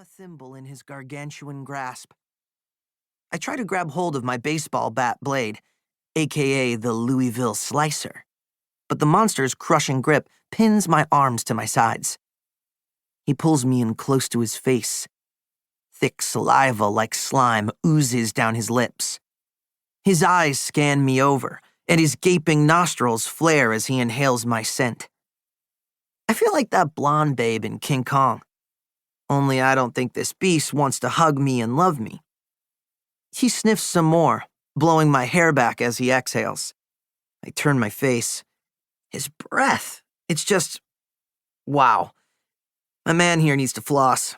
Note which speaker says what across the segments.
Speaker 1: a thimble in his gargantuan grasp. I try to grab hold of my baseball bat blade, aka the Louisville Slicer, but the monster's crushing grip pins my arms to my sides. He pulls me in close to his face. Thick saliva like slime oozes down his lips. His eyes scan me over, and his gaping nostrils flare as he inhales my scent. I feel like that blonde babe in King Kong. Only I don't think this beast wants to hug me and love me. He sniffs some more, blowing my hair back as he exhales. I turn my face. His breath, it's just... wow. My man here needs to floss.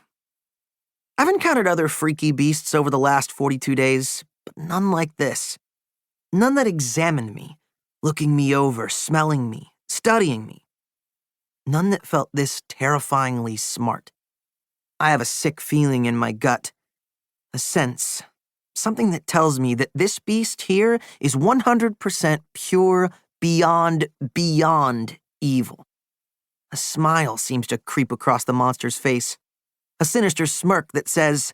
Speaker 1: I've encountered other freaky beasts over the last 42 days, but none like this. None that examined me, looking me over, smelling me, studying me. None that felt this terrifyingly smart. I have a sick feeling in my gut, a sense, something that tells me that this beast here is 100% pure, beyond evil. A smile seems to creep across the monster's face, a sinister smirk that says,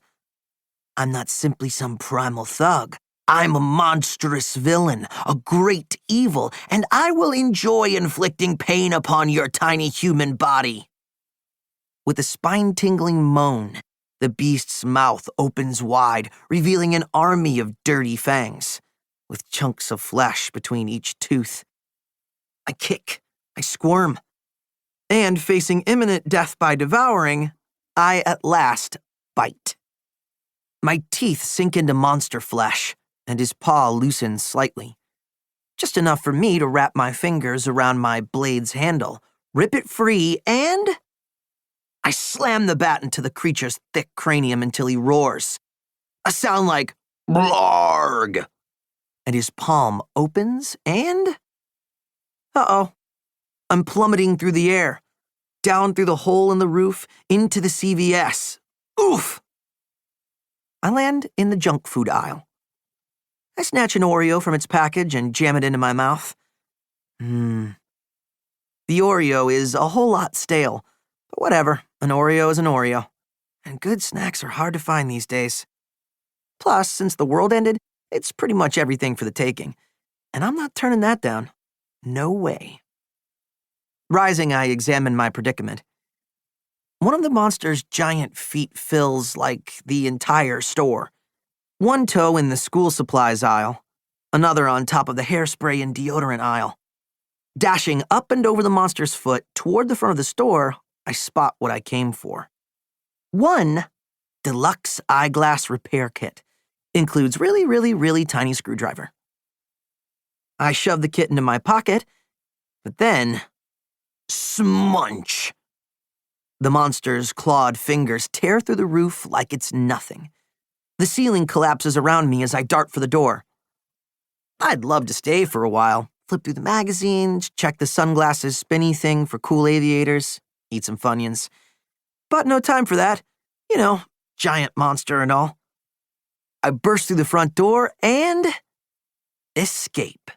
Speaker 1: "I'm not simply some primal thug. I'm a monstrous villain, a great evil, and I will enjoy inflicting pain upon your tiny human body." With a spine-tingling moan, the beast's mouth opens wide, revealing an army of dirty fangs, with chunks of flesh between each tooth. I kick, I squirm, and facing imminent death by devouring, I at last bite. My teeth sink into monster flesh, and his paw loosens slightly. Just enough for me to wrap my fingers around my blade's handle, rip it free, and... I slam the bat into the creature's thick cranium until he roars. A sound like Blarg. And his palm opens and... uh-oh. I'm plummeting through the air, down through the hole in the roof, into the CVS. Oof! I land in the junk food aisle. I snatch an Oreo from its package and jam it into my mouth. The Oreo is a whole lot stale, but whatever, an Oreo is an Oreo. And good snacks are hard to find these days. Plus, since the world ended, it's pretty much everything for the taking. And I'm not turning that down. No way. Rising, I examine my predicament. One of the monster's giant feet fills, like, the entire store. One toe in the school supplies aisle, another on top of the hairspray and deodorant aisle. Dashing up and over the monster's foot toward the front of the store, I spot what I came for. One deluxe eyeglass repair kit. Includes really tiny screwdriver. I shove the kit into my pocket, but then... smunch! The monster's clawed fingers tear through the roof like it's nothing. The ceiling collapses around me as I dart for the door. I'd love to stay for a while, flip through the magazines, check the sunglasses spinny thing for cool aviators, eat some Funyuns. But no time for that. You know, giant monster and all. I burst through the front door and... escape.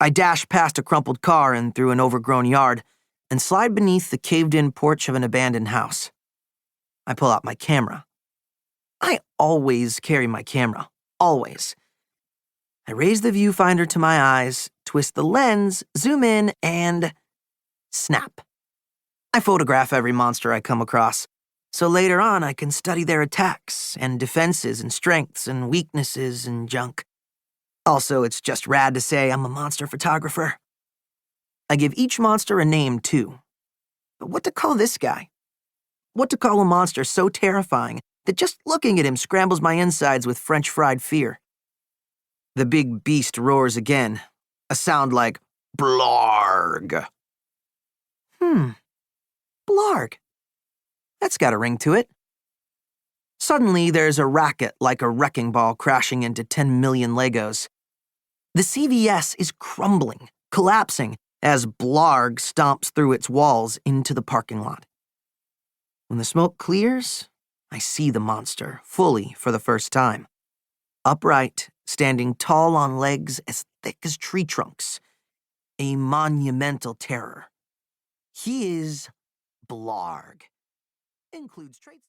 Speaker 1: I dash past a crumpled car and through an overgrown yard and slide beneath the caved-in porch of an abandoned house. I pull out my camera. I always carry my camera. Always. I raise the viewfinder to my eyes, twist the lens, zoom in, and... snap. I photograph every monster I come across, so later on I can study their attacks and defenses and strengths and weaknesses and junk. Also, it's just rad to say I'm a monster photographer. I give each monster a name, too. But what to call this guy? What to call a monster so terrifying that just looking at him scrambles my insides with French fried fear? The big beast roars again, a sound like Blarg. Blarg. That's got a ring to it. Suddenly, there's a racket like a wrecking ball crashing into 10 million Legos. The CVS is crumbling, collapsing, as Blarg stomps through its walls into the parking lot. When the smoke clears, I see the monster fully for the first time. Upright, standing tall on legs as thick as tree trunks. A monumental terror. He is Blarg. Includes traits